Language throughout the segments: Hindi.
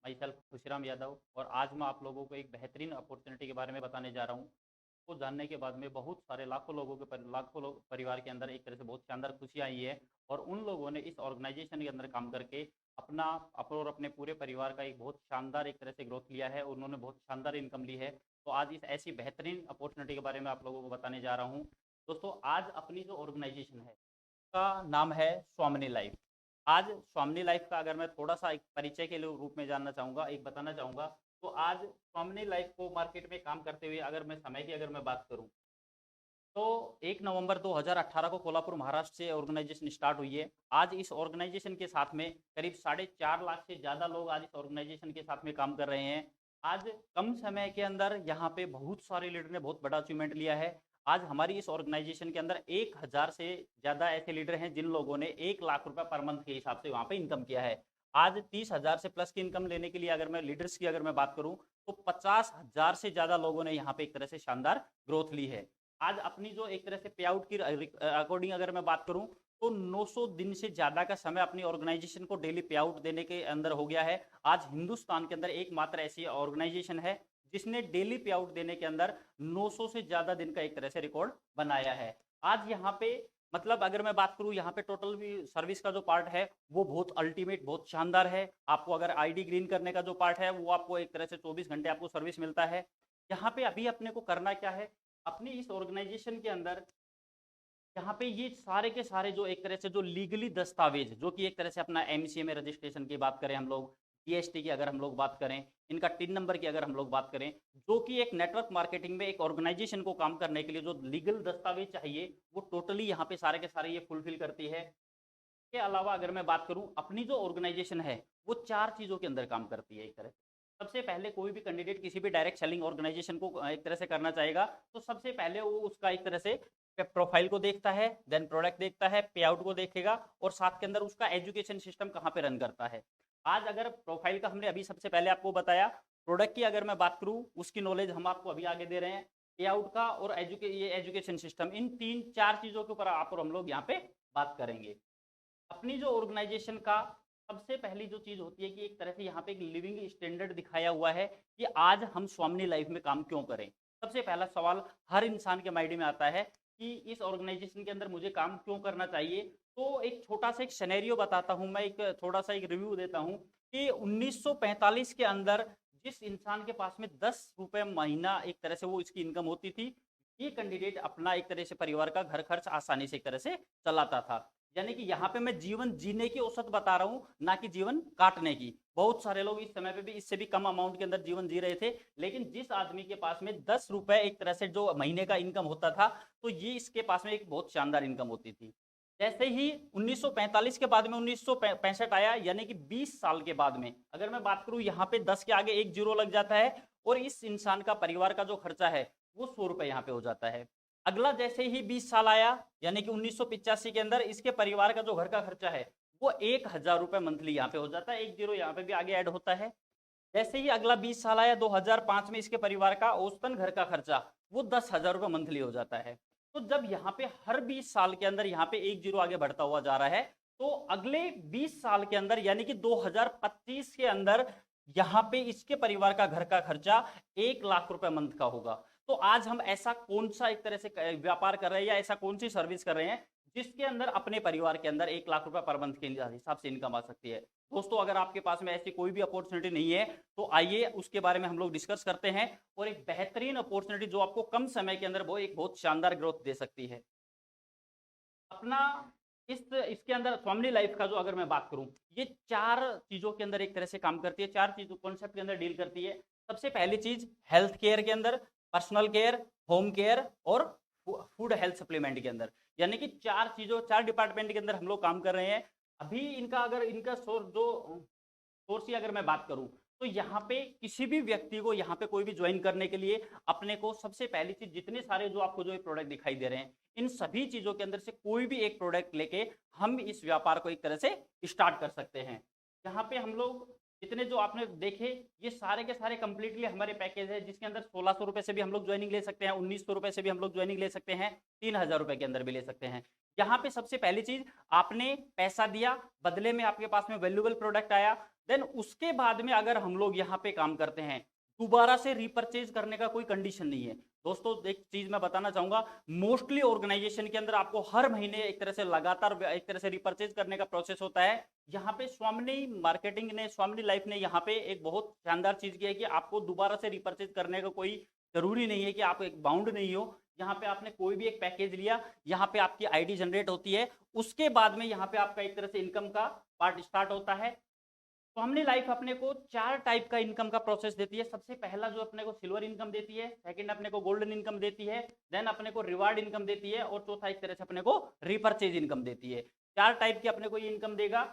My self Khushiram Yadav. और आज मैं आप लोगों को एक बेहतरीन अपॉर्चुनिटी के बारे में बताने जा रहा हूँ। को जानने के बाद में बहुत सारे लाखों लोगों के लाखों लोग परिवार के अंदर एक तरह से बहुत शानदार खुशी आई है। और उन लोगों ने इस ऑर्गेनाइजेशन के अंदर काम करके अपना और अपने पूरे परिवार का एक बहुत शानदार एक तरह से ग्रोथ लिया है, उन्होंने बहुत शानदार इनकम ली है। तो आज इस ऐसी बेहतरीन अपॉर्चुनिटी के बारे में आप लोगों को बताने जा रहा हूँ। दोस्तों, आज अपनी जो ऑर्गेनाइजेशन है का नाम है स्वामिनी लाइफ। आज स्वामिनी लाइफ का अगर मैं थोड़ा सा एक परिचय के रूप में जानना चाहूँगा, एक बताना चाहूँगा, तो आज स्वामिनी लाइफ को मार्केट में काम करते हुए अगर मैं समय की अगर मैं बात करूँ, तो 1 नवंबर 2018 को कोल्हापुर महाराष्ट्र से ऑर्गेनाइजेशन स्टार्ट हुई है। आज इस ऑर्गेनाइजेशन के साथ में करीब 4.5 लाख से ज़्यादा लोग आज इस ऑर्गेनाइजेशन के साथ में काम कर रहे हैं। आज कम समय के अंदर यहाँ पे बहुत सारे लीडर ने बहुत बड़ा अचीवमेंट लिया है। आज हमारी इस ऑर्गेनाइजेशन के अंदर 1000 से ज़्यादा ऐसे लीडर हैं जिन लोगों ने 1 लाख रुपए पर मंथ के हिसाब से वहाँ पे इनकम किया है। आज 30,000 से प्लस की इनकम लेने के लिए अगर मैं लीडर्स की अगर मैं बात करूँ, तो 50,000 से ज़्यादा लोगों ने यहाँ पे एक तरह से शानदार ग्रोथ ली है। आज अपनी जो एक तरह से पे आउट की अकॉर्डिंग अगर मैं बात करूं, तो 900 दिन से ज्यादा का समय अपनी ऑर्गेनाइजेशन को डेली पे आउट देने के अंदर हो गया है। आज हिंदुस्तान के अंदर एकमात्र ऐसी ऑर्गेनाइजेशन है जिसने डेली पे आउट देने के अंदर 900 से ज्यादा दिन का एक तरह से रिकॉर्ड बनाया है। आज यहाँ पे मतलब अगर मैं बात करूं, यहाँ पे टोटल भी सर्विस का जो पार्ट है वो बहुत अल्टीमेट बहुत शानदार है। आपको अगर आईडी ग्रीन करने का जो पार्ट है वो आपको एक तरह से 24 घंटे आपको सर्विस मिलता है। यहाँ पे अभी अपने को करना क्या है, अपनी इस ऑर्गेनाइजेशन के अंदर यहाँ पे ये सारे के सारे जो एक तरह से जो लीगली दस्तावेज, जो कि एक तरह से अपना एमसीए में रजिस्ट्रेशन की बात करें हम लोग, जीएसटी की अगर हम लोग बात करें, इनका टिन नंबर की अगर हम लोग बात करें, जो कि एक नेटवर्क मार्केटिंग में एक ऑर्गेनाइजेशन को काम करने के लिए जो लीगल दस्तावेज चाहिए वो टोटली यहाँ पे सारे के सारे ये फुलफिल करती है। के अलावा अगर मैं बात करूं, अपनी जो ऑर्गेनाइजेशन है वो 4 चीज़ों के अंदर काम करती है एक तरह से। सबसे पहले कोई भी कैंडिडेट किसी भी डायरेक्ट सेलिंग ऑर्गेनाइजेशन को एक तरह से करना चाहेगा, तो सबसे पहले वो उसका एक तरह से प्रोफाइल को देखता है, देन प्रोडक्ट देखता है, पे आउट को देखेगा, और साथ के अंदर उसका एजुकेशन सिस्टम कहाँ पे रन करता है। आज अगर प्रोफाइल का हमने अभी सबसे पहले आपको बताया, प्रोडक्ट की अगर मैं बात करूँ उसकी नॉलेज हम आपको अभी आगे दे रहे हैं, पे आउट का और ये एजुकेशन सिस्टम, इन 3-4 चीज़ों के ऊपर आप और हम लोग यहाँ पे बात करेंगे। अपनी जो ऑर्गेनाइजेशन का सबसे पहली जो चीज होती है कि एक तरह से यहाँ पे एक लिविंग स्टैंडर्ड दिखाया हुआ है कि आज हम स्वामिनी लाइफ में काम क्यों करें। सबसे पहला सवाल हर इंसान के माइंड में आता है कि इस ऑर्गेनाइजेशन के अंदर मुझे काम क्यों करना चाहिए। तो एक छोटा सा एक सिनेरियो बताता हूं, मैं एक थोड़ा सा एक रिव्यू देता हूं कि 1945 के अंदर जिस इंसान के पास में 10 रुपए महीना एक तरह से वो इसकी इनकम होती थी, ये कैंडिडेट अपना एक तरह से परिवार का घर खर्च आसानी से एक तरह से चलाता था। यानी कि यहाँ पे मैं जीवन जीने की औसत बता रहा हूं, ना कि जीवन काटने की। बहुत सारे लोग इस समय पे भी इससे भी कम अमाउंट के अंदर जीवन जी रहे थे, लेकिन जिस आदमी के पास में 10 रुपए एक तरह से जो महीने का इनकम होता था, तो ये इसके पास में एक बहुत शानदार इनकम होती थी। जैसे ही 1945 के बाद में 1965 आया, यानी कि 20 साल के बाद में अगर मैं बात करूं, यहाँ पे 10 के आगे एक जीरो लग जाता है, और इस इंसान का परिवार का जो खर्चा है वो 100 रुपए यहाँ पे हो जाता है। अगला जैसे ही 20 साल आया, यानी कि 1985 के अंदर इसके परिवार का जो घर का खर्चा है वो 1000 रुपए मंथली यहाँ पे हो जाता है, एक जीरो यहाँ पे भी आगे ऐड होता है। जैसे ही अगला 20 साल आया, 2005 में इसके परिवार का औसतन घर का खर्चा वो 10,000 रुपए मंथली हो जाता है। तो जब यहाँ पे हर 20 साल के अंदर यहाँ पे एक जीरो आगे बढ़ता हुआ जा रहा है, तो अगले 20 साल के अंदर यानी कि 2025 के अंदर यहाँ पे इसके परिवार का घर का खर्चा 1 लाख रुपए मंथ का होगा। तो आज हम ऐसा कौन सा एक तरह से व्यापार कर रहे हैं या ऐसा कौन सी सर्विस कर रहे हैं जिसके अंदर अपने परिवार के अंदर 1 लाख रुपए पर मंथ के हिसाब से इनकम आ सकती है। दोस्तों, अगर आपके पास में ऐसी कोई भी अपॉर्चुनिटी नहीं है, तो आइए उसके बारे में हम लोग डिस्कस करते हैं, और एक बेहतरीन अपॉर्चुनिटी जो आपको कम समय के अंदर वो एक बहुत शानदार ग्रोथ दे सकती है। अपना इसके अंदर फैमिली लाइफ का जो अगर मैं बात करूं, ये 4 चीजों के अंदर एक तरह से काम करती है, 4 चीजों कॉन्सेप्ट के अंदर डील करती है। सबसे पहली चीज हेल्थ केयर के अंदर, पर्सनल केयर, होम केयर और फूड हेल्थ सप्लीमेंट के अंदर, यानी कि 4 चीजों 4 डिपार्टमेंट के अंदर हम लोग काम कर रहे हैं। अभी इनका अगर इनका सोर्स जो सोर्स की अगर मैं बात करूं, तो यहाँ पे किसी भी व्यक्ति को यहाँ पे कोई भी ज्वाइन करने के लिए अपने को सबसे पहली चीज, जितने सारे जो आपको जो प्रोडक्ट दिखाई दे रहे हैं, इन सभी चीजों के अंदर से कोई भी एक प्रोडक्ट लेके हम इस व्यापार को एक तरह से स्टार्ट कर सकते हैं। यहाँ पे हम लोग जितने जो आपने देखे, ये सारे के सारे कंप्लीटली हमारे पैकेज है, जिसके अंदर 1600 रुपए से भी हम लोग ज्वाइनिंग ले सकते हैं, 1900 रुपए से भी हम लोग ज्वाइनिंग ले सकते हैं, 3000 रुपए के अंदर भी ले सकते हैं। यहाँ पे सबसे पहली चीज, आपने पैसा दिया, बदले में आपके पास में वैल्यूएबल प्रोडक्ट आया, देन उसके बाद में अगर हम लोग यहाँ पे काम करते हैं, दोबारा से रिपर्चेज करने का कोई कंडीशन नहीं है। दोस्तों एक चीज मैं बताना चाहूंगा, मोस्टली ऑर्गेनाइजेशन के अंदर आपको हर महीने एक तरह से लगातार एक तरह से रिपर्चेज करने का प्रोसेस होता है। यहाँ पे स्वामिनी मार्केटिंग ने, स्वामिनी लाइफ ने यहाँ पे एक बहुत शानदार चीज की है कि आपको दोबारा से रिपर्चेज करने का कोई जरूरी नहीं है कि आप एक बाउंड नहीं हो। यहाँ पे आपने कोई भी एक पैकेज लिया, यहाँ पे आपकी आईडी जनरेट होती है, उसके बाद में यहाँ पे आपका एक तरह से इनकम का पार्ट स्टार्ट होता है। स्वामिनी लाइफ अपने को 4 टाइप का इनकम का प्रोसेस देती है। सबसे पहला जो अपने को सिल्वर इनकम देती है, सेकंड अपने को गोल्डन इनकम देती है, देन अपने को रिवार्ड इनकम देती है, और चौथा एक तरह से अपने को रिपर्चेज इनकम देती है। 4 टाइप की अपने को ये इनकम देगा।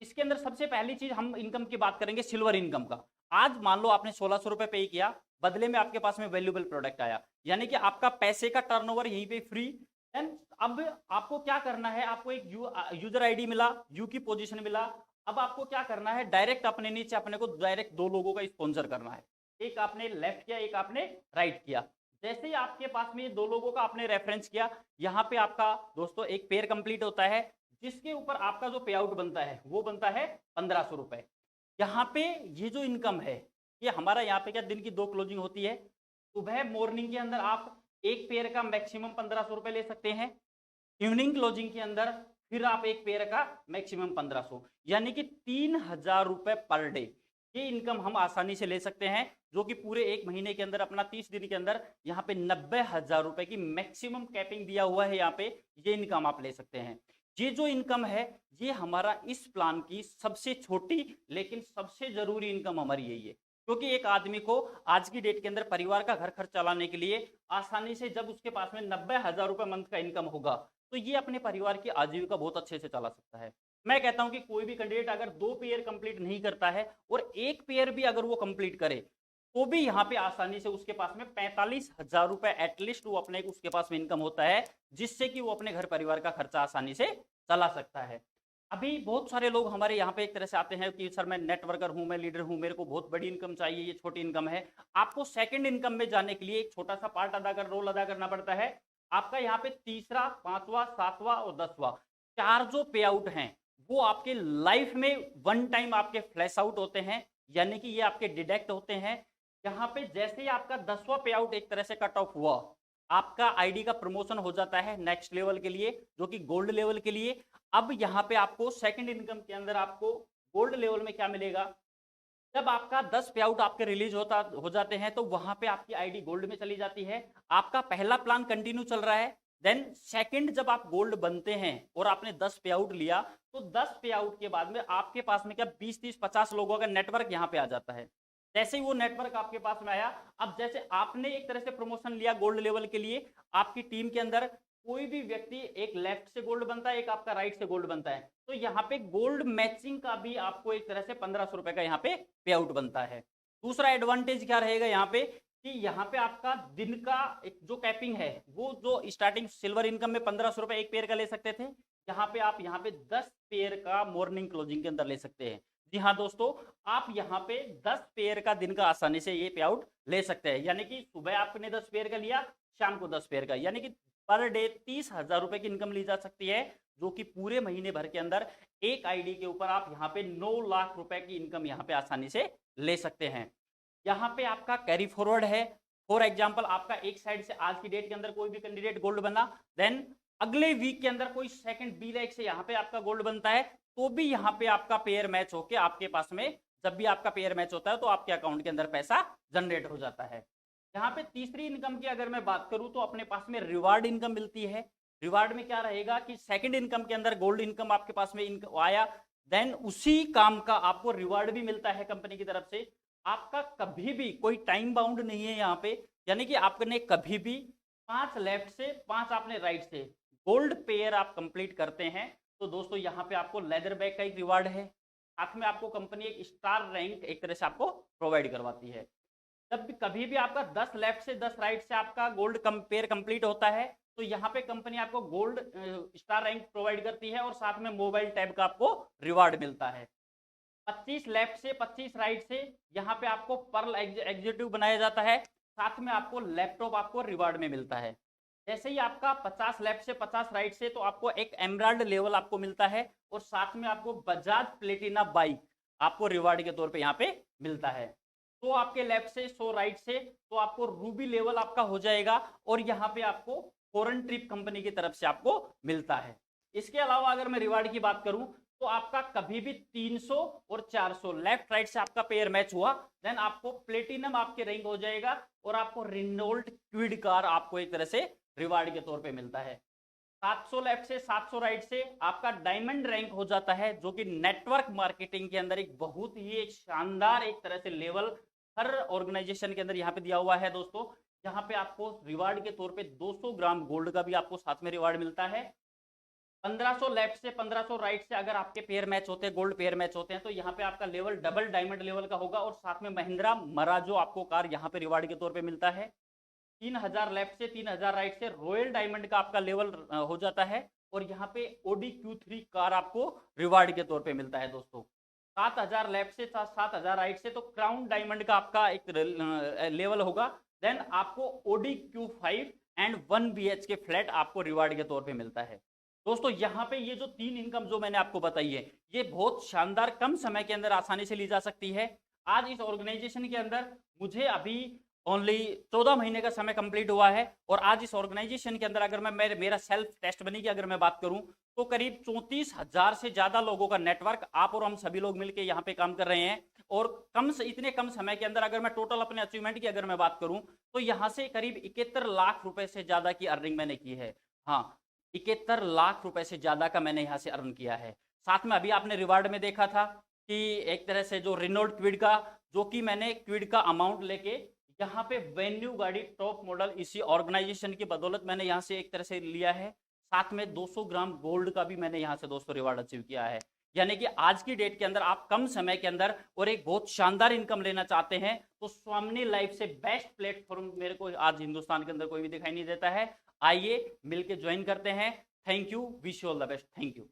इसके अंदर सबसे पहली चीज हम इनकम की बात करेंगे सिल्वर इनकम का। आज मान लो आपने 1600 रुपए पे किया, बदले में आपके पास में वैल्यूएबल प्रोडक्ट आया, यानी कि आपका पैसे का टर्नओवर यहीं पे फ्री। देन अब आपको क्या करना है, आपको एक यूजर आईडी मिला, यू की पोजीशन मिला। अब आपको क्या करना है, डायरेक्ट अपने नीचे अपने को डायरेक्ट 2 लोगों का स्पॉन्सर करना है। एक आपने लेफ्ट किया, एक आपने राइट किया। जैसे ही आपके पास में ये 2 लोगों का आपने रेफरेंस किया, यहाँ पे आपका दोस्तों एक पेयर कंप्लीट होता है, जिसके ऊपर आपका जो पे आउट बनता है वो बनता है 1500 रुपए। यहाँ पे ये जो इनकम है, ये हमारा यहाँ पे क्या दिन की 2 क्लोजिंग होती है। सुबह मॉर्निंग के अंदर आप एक पेयर का मैक्सिमम 1500 रुपए ले सकते हैं, इवनिंग क्लोजिंग के अंदर फिर आप एक पेयर का मैक्सिमम 1500, यानी कि 3000 रुपए पर डे ये इनकम हम आसानी से ले सकते हैं, जो कि पूरे एक महीने के अंदर अपना 30 दिन के अंदर यहाँ पे 90,000 रुपए की मैक्सिमम कैपिंग दिया हुआ है। यहाँ पे ये इनकम आप ले सकते हैं। ये जो इनकम है, ये हमारा इस प्लान की सबसे छोटी लेकिन सबसे जरूरी इनकम हमारी यही है, क्योंकि एक आदमी को आज की डेट के अंदर परिवार का घर खर्च चलाने के लिए आसानी से जब उसके पास में 90,000 रुपए मंथ का इनकम होगा, तो ये अपने परिवार की आजीविका बहुत अच्छे से चला सकता है। मैं कहता हूं कि कोई भी कैंडिडेट अगर 2 पेयर कंप्लीट नहीं करता है और एक पेयर भी अगर वो कंप्लीट करे, तो भी यहाँ पे आसानी से उसके पास में 45,000 रुपए एटलीस्ट वो अपने उसके पास में इनकम होता है, जिससे कि वो अपने घर परिवार का खर्चा आसानी से चला सकता है। अभी बहुत सारे लोग हमारे यहाँ पे एक तरह से आते हैं कि सर मैं नेटवर्कर हूं, मैं लीडर हूं, मेरे को बहुत बड़ी इनकम चाहिए, ये छोटी इनकम है। आपको सेकंड इनकम में जाने के लिए एक छोटा सा पार्ट रोल अदा करना पड़ता है। आपका यहाँ पे तीसरा, 5वां, 7वां और 10वां 4 जो पे आउट हैं, वो आपके लाइफ में वन टाइम आपके फ्लैश आउट होते हैं, यानी कि ये आपके डिडक्ट होते हैं। यहाँ पे जैसे ही आपका 10वां पे आउट एक तरह से कट ऑफ हुआ, आपका आईडी का प्रमोशन हो जाता है नेक्स्ट लेवल के लिए, जो कि गोल्ड लेवल के लिए। अब यहाँ पे आपको सेकंड इनकम के अंदर आपको गोल्ड लेवल में क्या मिलेगा, जब आपका 10 पे आउट आपके रिलीज हो जाते हैं, तो वहां पे आपकी आईडी गोल्ड में चली जाती है। आपका पहला प्लान कंटिन्यू चल रहा है, देन सेकंड जब आप गोल्ड बनते हैं और आपने 10 पे आउट लिया, तो 10 पे आउट के बाद में आपके पास में क्या 20, 30, 50 लोगों का नेटवर्क यहाँ पे आ जाता है। जैसे ही वो नेटवर्क आपके पास में आया, अब जैसे आपने एक तरह से प्रमोशन लिया गोल्ड लेवल के लिए, आपकी टीम के अंदर कोई भी व्यक्ति एक लेफ्ट से गोल्ड बनता है, एक आपका राइट से गोल्ड बनता है, तो यहाँ पे गोल्ड मैचिंग का भी आपको एक तरह से 1500 रुपए का यहाँ पे पे आउट बनता है। दूसरा एडवांटेज क्या रहेगा यहाँ पे, कि यहाँ पे आपका दिन का एक जो कैपिंग है, वो जो स्टार्टिंग सिल्वर इनकम में 1500 रुपए एक पेयर का ले सकते थे, यहाँ पे आप यहाँ पे 10 पेयर का मॉर्निंग क्लोजिंग के अंदर ले सकते हैं। जी हाँ दोस्तों, आप यहाँ पे 10 पेयर का दिन का आसानी से ये पे आउट ले सकते हैं, यानी कि सुबह आपने 10 पेयर का लिया, शाम को 10 पेयर का, यानी कि पर डे 30,000 रुपए की इनकम ली जा सकती है, जो कि पूरे महीने भर के अंदर एक आईडी के ऊपर आप यहाँ पे 9 लाख रुपए की इनकम यहाँ पे आसानी से ले सकते हैं। यहाँ पे आपका कैरी फॉरवर्ड है। फॉर एग्जाम्पल, आपका एक साइड से आज की डेट के अंदर कोई भी कैंडिडेट गोल्ड बना, देन अगले वीक के अंदर कोई सेकंड बी लेग से यहाँ पे आपका गोल्ड बनता है, तो भी यहाँ पे आपका पेयर मैच होके आपके पास में, जब भी आपका पेयर मैच होता है तो आपके अकाउंट के अंदर पैसा जनरेट हो जाता है। यहाँ पे तीसरी इनकम की अगर मैं बात करूं, तो अपने पास में रिवार्ड इनकम मिलती है। रिवार्ड में क्या रहेगा कि सेकंड इनकम के अंदर गोल्ड इनकम आपके पास में आया, देन उसी काम का आपको रिवार्ड भी मिलता है कंपनी की तरफ से। आपका कभी भी कोई टाइम बाउंड नहीं है यहाँ पे, यानी कि आपने कभी भी 5 लेफ्ट से 5 आपने राइट से गोल्ड पेयर आप कंप्लीट करते हैं, तो दोस्तों यहाँ पे आपको लेदर बैग का एक रिवार्ड है, साथ में आपको कंपनी एक स्टार रैंक एक तरह से आपको प्रोवाइड करवाती है। जब भी कभी भी आपका 10 लेफ्ट से 10 राइट से आपका गोल्ड पेयर कंप्लीट होता है, तो यहाँ पे कंपनी आपको गोल्ड स्टार रैंक प्रोवाइड करती है, और साथ में मोबाइल टैब का आपको रिवार्ड मिलता है। 25 लेफ्ट से 25 राइट से यहाँ पे आपको पर्ल एग्जीक्यूटिव बनाया जाता है, साथ में आपको लैपटॉप आपको रिवार्ड में मिलता है। जैसे ही आपका 50 लेफ्ट से 50 राइट से, तो आपको एक एमराल्ड लेवल आपको मिलता है, और साथ में आपको बजाज प्लेटिना बाइक आपको रिवार्ड के तौर पे यहाँ पे मिलता है। तो आपके लेफ्ट से 100 राइट से तो आपको रूबी लेवल आपका हो जाएगा और यहाँ पे आपको फॉरेन ट्रिप कंपनी की तरफ से आपको मिलता है। इसके अलावा अगर मैं रिवार्ड की बात करूं तो आपका कभी भी 300 और 400 लेफ्ट राइट से आपका पेयर मैच हुआ देन आपको प्लेटिनम आपके रैंक हो जाएगा और आपको रेनॉल्ट क्विड कार आपको एक तरह से रिवार्ड के तौर पे मिलता है। 700 लेफ्ट से 700 राइट से आपका डायमंड रैंक हो जाता है, जो कि नेटवर्क मार्केटिंग के अंदर एक बहुत ही एक शानदार एक तरह से लेवल हर ऑर्गेनाइजेशन के अंदर यहाँ पे दिया हुआ है दोस्तों। यहाँ पे आपको रिवार्ड के तौर पे 200 ग्राम गोल्ड का भी आपको साथ में रिवार्ड मिलता है। 1500 लेफ्ट से 1500 राइट से अगर आपके पेयर मैच होते हैं, गोल्ड पेयर मैच होते हैं, तो यहाँ पे आपका लेवल डबल डायमंड लेवल का होगा और साथ में महिंद्रा मराजो आपको कार यहाँ पे रिवार्ड के तौर पे मिलता है। 3000 लेफ्ट से 3000 राइट से रॉयल डायमंड का आपका लेवल हो जाता है और यहाँ पे ओडी Q3 कार आपको रिवार्ड के तौर पे मिलता है दोस्तों। 7000 लेफ्ट से 7000 राइट से तो क्राउन डायमंड का आपका एक लेवल होगा। देन आपको Audi Q5 and 1 BHK flat आपको रिवार्ड के तौर पे मिलता है दोस्तों। यहाँ पे ये जो 3 इनकम जो मैंने आपको बताई है ये बहुत शानदार कम समय के अंदर आसानी से ली जा सकती है। आज इस ऑर्गेनाइजेशन के अंदर मुझे अभी ओनली 14 महीने का समय कंप्लीट हुआ है और आज इस ऑर्गेनाइजेशन के अंदर अगर मैं मेरा सेल्फ टेस्ट बनी की अगर मैं बात करूं तो करीब 34,000 से ज्यादा लोगों का नेटवर्क आप और हम सभी लोग मिलकर यहाँ पे काम कर रहे हैं और इतने कम समय के अंदर अगर मैं टोटल अपने अचीवमेंट की अगर मैं बात करूं तो यहाँ से करीब 71 लाख रुपए से ज्यादा की अर्निंग मैंने की है। हाँ, 71 लाख रुपए से ज्यादा का मैंने यहाँ से अर्न किया है। साथ में अभी आपने रिवार्ड में देखा था कि एक तरह से जो रेनॉल्ट क्विड का, जो कि मैंने क्विड का अमाउंट लेके यहाँ पे वेन्यू गाड़ी टॉप मॉडल इसी ऑर्गेनाइजेशन की बदौलत मैंने यहाँ से एक तरह से लिया है। साथ में 200 ग्राम गोल्ड का भी मैंने यहाँ से दोस्तों रिवार्ड अचीव किया है। यानी कि आज की डेट के अंदर आप कम समय के अंदर और एक बहुत शानदार इनकम लेना चाहते हैं तो स्वामी लाइफ से बेस्ट प्लेटफॉर्म मेरे को आज हिंदुस्तान के अंदर कोई भी दिखाई नहीं देता है। आइए मिलके ज्वाइन करते हैं। Thank you, wish you all the best. Thank you.